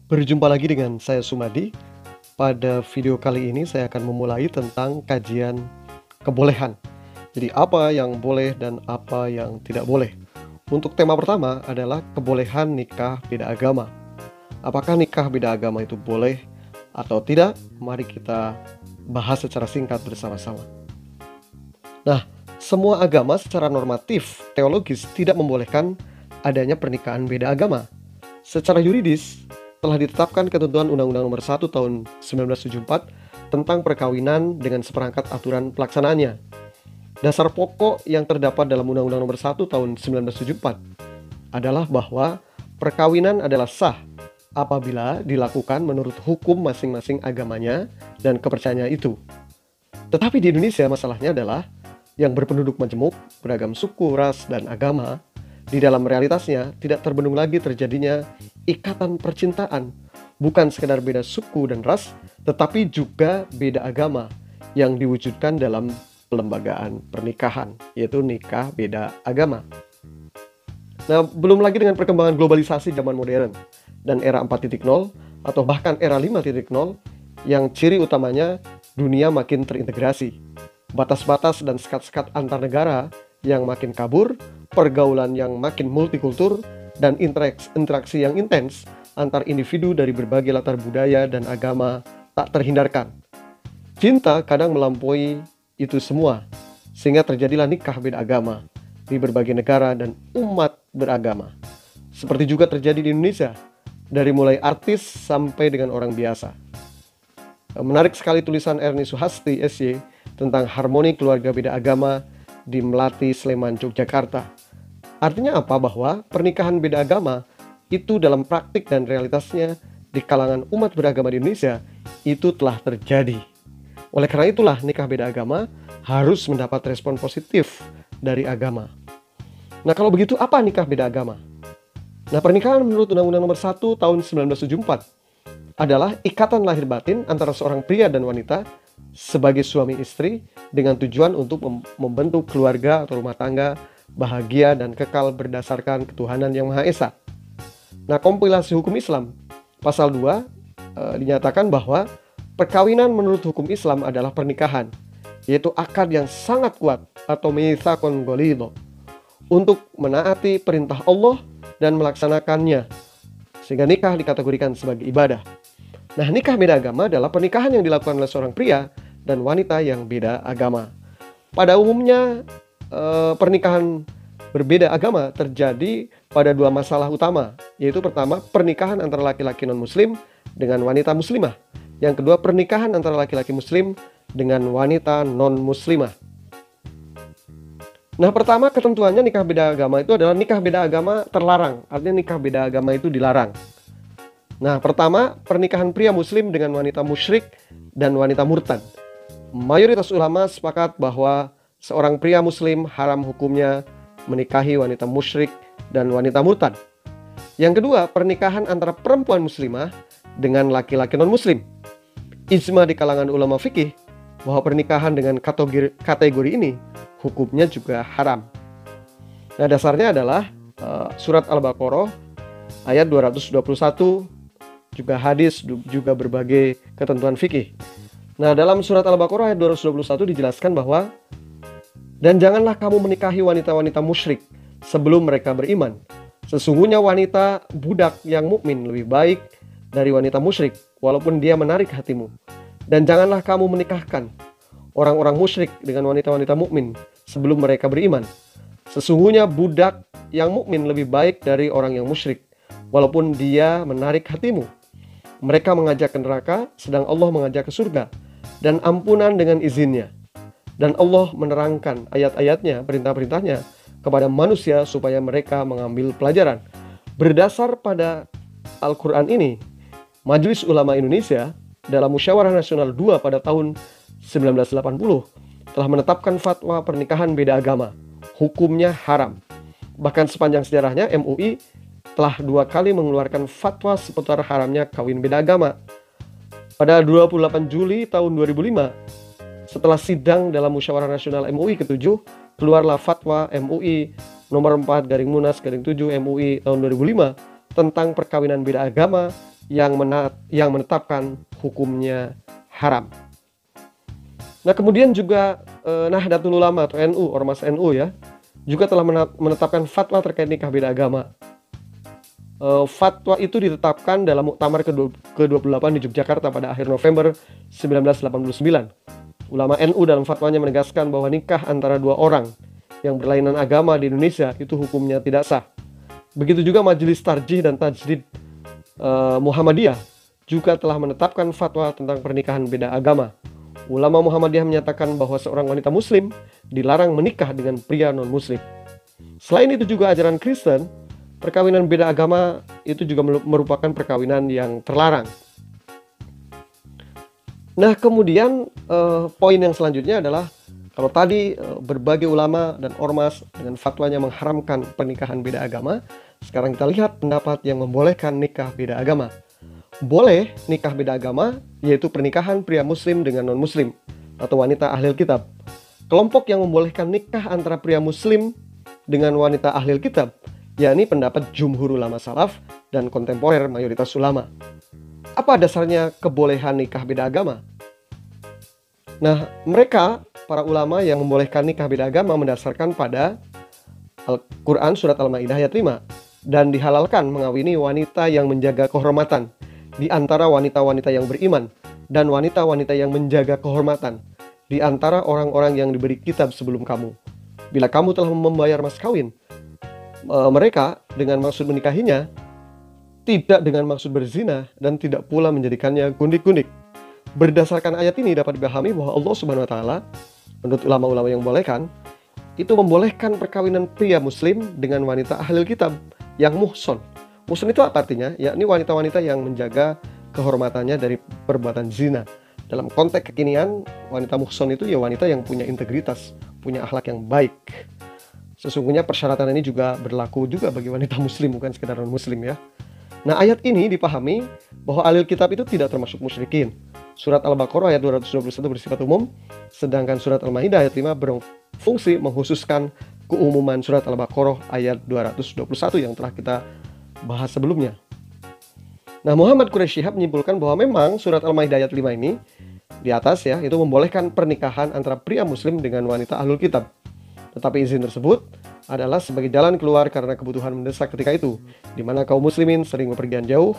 Berjumpa lagi dengan saya Sumadi. Pada video kali ini saya akan memulai tentang kajian kebolehan. Jadi apa yang boleh dan apa yang tidak boleh. Untuk tema pertama adalah kebolehan nikah beda agama. Apakah nikah beda agama itu boleh atau tidak? Mari kita bahas secara singkat bersama-sama. Nah, semua agama secara normatif teologis tidak membolehkan adanya pernikahan beda agama. Secara yuridis, telah ditetapkan ketentuan Undang-Undang Nomor 1 Tahun 1974 tentang perkawinan dengan seperangkat aturan pelaksanaannya. Dasar pokok yang terdapat dalam Undang-Undang Nomor 1 Tahun 1974 adalah bahwa perkawinan adalah sah apabila dilakukan menurut hukum masing-masing agamanya dan kepercayaannya itu. Tetapi di Indonesia masalahnya adalah yang berpenduduk majemuk, beragam suku, ras, dan agama, di dalam realitasnya tidak terbendung lagi terjadinya ikatan percintaan, bukan sekedar beda suku dan ras, tetapi juga beda agama yang diwujudkan dalam pelembagaan pernikahan, yaitu nikah beda agama. Nah, belum lagi dengan perkembangan globalisasi zaman modern dan era 4.0 atau bahkan era 5.0 yang ciri utamanya dunia makin terintegrasi. Batas-batas dan sekat-sekat antar negara yang makin kabur, pergaulan yang makin multikultur, dan interaksi yang intens antar individu dari berbagai latar budaya dan agama tak terhindarkan. Cinta kadang melampaui itu semua, sehingga terjadilah nikah beda agama di berbagai negara dan umat beragama. Seperti juga terjadi di Indonesia, dari mulai artis sampai dengan orang biasa. Menarik sekali tulisan Ernie Suhasti, SY, tentang harmoni keluarga beda agama di Melati, Sleman, Yogyakarta. Artinya apa? Bahwa pernikahan beda agama itu dalam praktik dan realitasnya di kalangan umat beragama di Indonesia itu telah terjadi. Oleh karena itulah nikah beda agama harus mendapat respon positif dari agama. Nah, kalau begitu apa nikah beda agama? Nah, pernikahan menurut Undang-Undang Nomor 1 Tahun 1974 adalah ikatan lahir batin antara seorang pria dan wanita sebagai suami istri dengan tujuan untuk membentuk keluarga atau rumah tangga bahagia dan kekal berdasarkan ketuhanan yang Maha Esa. Nah, kompilasi hukum Islam pasal 2 dinyatakan bahwa perkawinan menurut hukum Islam adalah pernikahan, yaitu akad yang sangat kuat atau mitsaqun ghalidh untuk menaati perintah Allah dan melaksanakannya, sehingga nikah dikategorikan sebagai ibadah. Nah, nikah beda agama adalah pernikahan yang dilakukan oleh seorang pria dan wanita yang beda agama. Pada umumnya, pernikahan berbeda agama terjadi pada dua masalah utama, yaitu pertama, pernikahan antara laki-laki non-muslim dengan wanita muslimah. Yang kedua, pernikahan antara laki-laki muslim dengan wanita non-muslimah. Nah, pertama ketentuannya nikah beda agama itu adalah nikah beda agama terlarang. Artinya nikah beda agama itu dilarang. Nah, pertama, pernikahan pria muslim dengan wanita musyrik dan wanita murtad. Mayoritas ulama sepakat bahwa seorang pria muslim haram hukumnya menikahi wanita musyrik dan wanita murtad. Yang kedua, pernikahan antara perempuan muslimah dengan laki-laki non-muslim. Ijma di kalangan ulama fikih bahwa pernikahan dengan kategori ini hukumnya juga haram. Nah, dasarnya adalah surat Al-Baqarah ayat 221, juga hadis, juga berbagai ketentuan fikih. Nah, dalam surat Al-Baqarah ayat 221 dijelaskan bahwa dan janganlah kamu menikahi wanita-wanita musyrik sebelum mereka beriman. Sesungguhnya wanita budak yang mukmin lebih baik dari wanita musyrik, walaupun dia menarik hatimu. Dan janganlah kamu menikahkan orang-orang musyrik dengan wanita-wanita mukmin sebelum mereka beriman. Sesungguhnya budak yang mukmin lebih baik dari orang yang musyrik, walaupun dia menarik hatimu. Mereka mengajak ke neraka, sedang Allah mengajak ke surga, dan ampunan dengan izinnya. Dan Allah menerangkan ayat-ayatnya, perintah-perintahnya kepada manusia supaya mereka mengambil pelajaran. Berdasar pada Al-Quran ini, Majelis Ulama Indonesia dalam Musyawarah Nasional 2 pada tahun 1980 telah menetapkan fatwa pernikahan beda agama. Hukumnya haram. Bahkan sepanjang sejarahnya MUI telah 2 kali mengeluarkan fatwa seputar haramnya kawin beda agama. Pada 28 Juli tahun 2005, setelah sidang dalam Musyawarah Nasional MUI ke-7, keluarlah fatwa MUI nomor 4/Munas/7 MUI tahun 2005 tentang perkawinan beda agama yang menetapkan hukumnya haram. Nah, kemudian juga Nahdlatul Ulama atau NU, Ormas NU ya, juga telah menetapkan fatwa terkait nikah beda agama. Fatwa itu ditetapkan dalam Muktamar ke-28 di Yogyakarta pada akhir November 1989. Ulama NU dalam fatwanya menegaskan bahwa nikah antara dua orang yang berlainan agama di Indonesia itu hukumnya tidak sah. Begitu juga Majelis Tarjih dan Tajdid Muhammadiyah juga telah menetapkan fatwa tentang pernikahan beda agama. Ulama Muhammadiyah menyatakan bahwa seorang wanita muslim dilarang menikah dengan pria non-muslim. Selain itu juga ajaran Kristen, perkawinan beda agama itu juga merupakan perkawinan yang terlarang. Nah, kemudian poin yang selanjutnya adalah kalau tadi berbagai ulama dan ormas dengan fatwanya mengharamkan pernikahan beda agama, sekarang kita lihat pendapat yang membolehkan nikah beda agama. Boleh nikah beda agama, yaitu pernikahan pria muslim dengan non-muslim atau wanita ahli kitab. Kelompok yang membolehkan nikah antara pria muslim dengan wanita ahli kitab, yakni pendapat jumhur ulama salaf dan kontemporer mayoritas ulama. Apa dasarnya kebolehan nikah beda agama? Nah, mereka, para ulama yang membolehkan nikah beda agama mendasarkan pada Al-Quran Surat Al-Ma'idah ayat 5. Dan dihalalkan mengawini wanita yang menjaga kehormatan di antara wanita-wanita yang beriman dan wanita-wanita yang menjaga kehormatan di antara orang-orang yang diberi kitab sebelum kamu. Bila kamu telah membayar mas kawin, mereka dengan maksud menikahinya tidak dengan maksud berzina dan tidak pula menjadikannya gundik-gundik. Berdasarkan ayat ini dapat dipahami bahwa Allah Subhanahu wa taala menurut ulama-ulama yang membolehkan itu membolehkan perkawinan pria muslim dengan wanita ahli kitab yang muhson. Muhson itu apa artinya? Yakni wanita-wanita yang menjaga kehormatannya dari perbuatan zina. Dalam konteks kekinian, wanita muhson itu ya wanita yang punya integritas, punya akhlak yang baik. Sesungguhnya persyaratan ini juga berlaku juga bagi wanita muslim, bukan sekedar non-muslim ya. Nah, ayat ini dipahami bahwa ahli kitab itu tidak termasuk musyrikin. Surat Al-Baqarah ayat 221 bersifat umum, sedangkan surat Al-Maidah ayat 5 berfungsi mengkhususkan keumuman surat Al-Baqarah ayat 221 yang telah kita bahas sebelumnya. Nah, Muhammad Quraisy Shihab menyimpulkan bahwa memang surat Al-Maidah ayat 5 ini di atas ya, itu membolehkan pernikahan antara pria muslim dengan wanita ahlul kitab. Tetapi izin tersebut adalah sebagai jalan keluar karena kebutuhan mendesak ketika itu, di mana kaum muslimin sering bepergian jauh,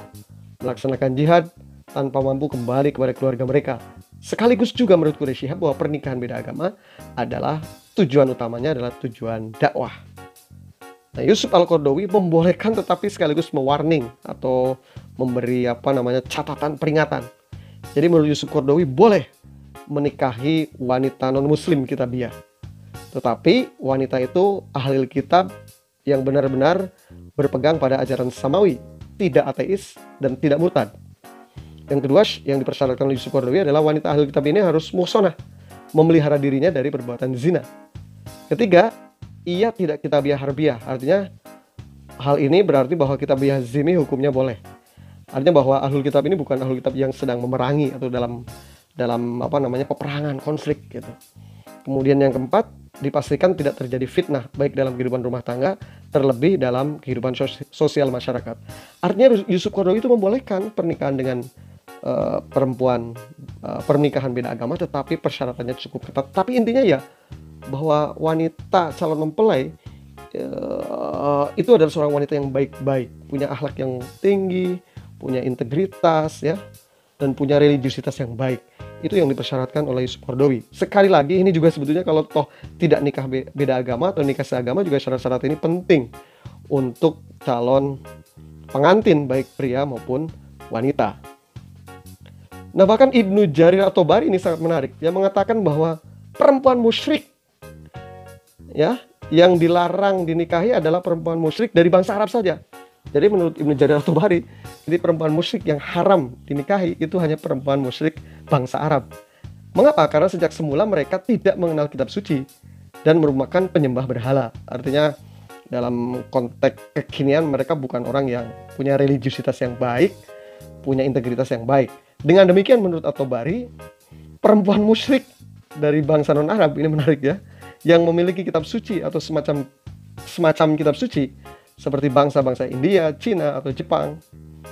melaksanakan jihad, tanpa mampu kembali kepada keluarga mereka. Sekaligus juga menurut Quraisy Shihab bahwa pernikahan beda agama adalah tujuan utamanya adalah tujuan dakwah. Nah, Yusuf Al-Qaradawi membolehkan tetapi sekaligus mewarning atau memberi catatan peringatan. Jadi menurut Yusuf Qaradawi boleh menikahi wanita non-muslim kitabiah. Tetapi wanita itu ahli kitab yang benar-benar berpegang pada ajaran samawi, tidak ateis dan tidak murtad. Yang kedua yang dipersyaratkan oleh Yusuf Qaradawi adalah wanita ahli kitab ini harus muhsanah, memelihara dirinya dari perbuatan zina. Ketiga, ia tidak kitabiah harbiah. Artinya hal ini berarti bahwa kitabiah zimi hukumnya boleh. Artinya bahwa ahlul kitab ini bukan ahlul kitab yang sedang memerangi atau dalam peperangan, konflik gitu. Kemudian yang keempat, dipastikan tidak terjadi fitnah baik dalam kehidupan rumah tangga, terlebih dalam kehidupan sosial masyarakat. Artinya Yusuf Qaradawi itu membolehkan pernikahan dengan perempuan, pernikahan beda agama, tetapi persyaratannya cukup ketat. Tapi intinya ya bahwa wanita calon mempelai itu adalah seorang wanita yang baik-baik, punya akhlak yang tinggi, punya integritas ya, dan punya religiusitas yang baik. Itu yang dipersyaratkan oleh Yusuf Qaradawi. Sekali lagi ini juga sebetulnya kalau toh tidak nikah beda agama atau nikah seagama juga syarat-syarat ini penting untuk calon pengantin baik pria maupun wanita. Nah, bahkan Ibnu Jarir At-Tabari ini sangat menarik. Dia mengatakan bahwa perempuan musyrik ya, yang dilarang dinikahi adalah perempuan musyrik dari bangsa Arab saja. Jadi menurut Ibnu Jarir At-Tabari, jadi perempuan musyrik yang haram dinikahi itu hanya perempuan musyrik bangsa Arab. Mengapa? Karena sejak semula mereka tidak mengenal kitab suci dan merupakan penyembah berhala. Artinya dalam konteks kekinian mereka bukan orang yang punya religiusitas yang baik, punya integritas yang baik. Dengan demikian menurut At-Tabari, perempuan musyrik dari bangsa non-Arab ini menarik ya, yang memiliki kitab suci atau semacam kitab suci seperti bangsa-bangsa India, Cina atau Jepang,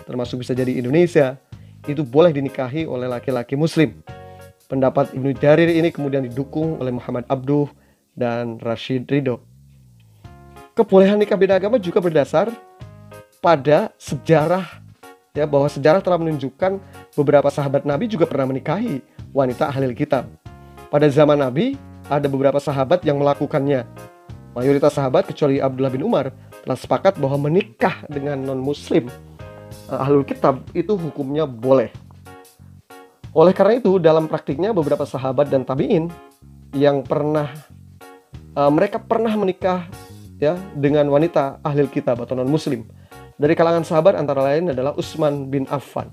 termasuk bisa jadi Indonesia, itu boleh dinikahi oleh laki-laki muslim. Pendapat Ibnu Jarir ini kemudian didukung oleh Muhammad Abduh dan Rashid Ridho. Kebolehan nikah beda agama juga berdasar pada sejarah, ya, bahwa sejarah telah menunjukkan beberapa sahabat Nabi juga pernah menikahi wanita ahlul kitab. Pada zaman Nabi ada beberapa sahabat yang melakukannya. Mayoritas sahabat kecuali Abdullah bin Umar telah sepakat bahwa menikah dengan non-muslim ahlul kitab itu hukumnya boleh. Oleh karena itu, dalam praktiknya beberapa sahabat dan tabi'in yang mereka pernah menikah, ya, dengan wanita ahlul kitab atau non-muslim. Dari kalangan sahabat antara lain adalah Utsman bin Affan,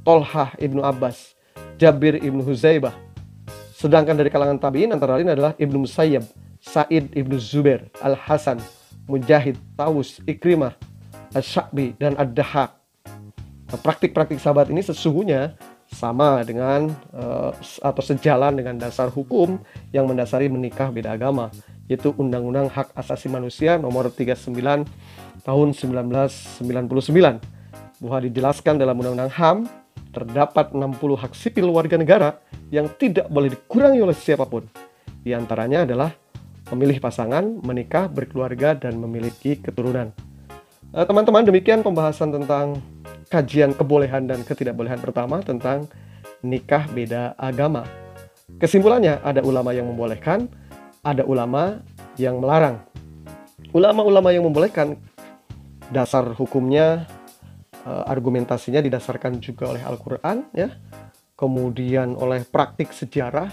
Tolhah ibnu Abbas, Jabir ibnu Huzaibah. Sedangkan dari kalangan tabi'in antara lain adalah Ibnu Musayyab, Sa'id ibnu Zubair, Al-Hasan, Mujahid, Tawus, Ikrimah, Asy-Sya'bi, dan Ad-Dahhak. Praktik-praktik sahabat ini sesungguhnya sama dengan atau sejalan dengan dasar hukum yang mendasari menikah beda agama, yaitu Undang-Undang Hak Asasi Manusia nomor 39 tahun 1999, bahwa dijelaskan dalam Undang-Undang HAM terdapat 60 hak sipil warga negara yang tidak boleh dikurangi oleh siapapun. Di antaranya adalah memilih pasangan, menikah, berkeluarga, dan memiliki keturunan. Teman-teman, demikian pembahasan tentang kajian kebolehan dan ketidakbolehan pertama tentang nikah beda agama. Kesimpulannya, ada ulama yang membolehkan, ada ulama yang melarang. Ulama-ulama yang membolehkan, dasar hukumnya, argumentasinya didasarkan juga oleh Al-Quran, ya, kemudian oleh praktik sejarah,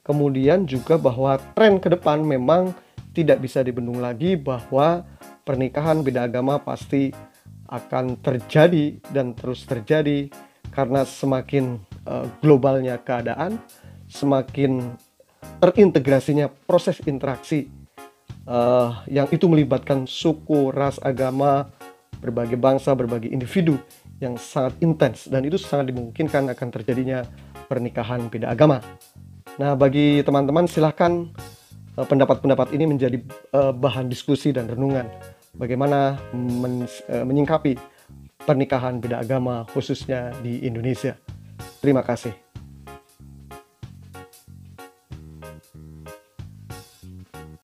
kemudian juga bahwa tren ke depan memang tidak bisa dibendung lagi bahwa pernikahan beda agama pasti akan terjadi dan terus terjadi karena semakin globalnya keadaan, semakin terintegrasinya proses interaksi yang itu melibatkan suku, ras, agama, berbagai bangsa, berbagai individu yang sangat intens, dan itu sangat dimungkinkan akan terjadinya pernikahan beda agama. Nah, bagi teman-teman silahkan pendapat-pendapat ini menjadi bahan diskusi dan renungan. Bagaimana menyingkapi pernikahan beda agama khususnya di Indonesia. Terima kasih.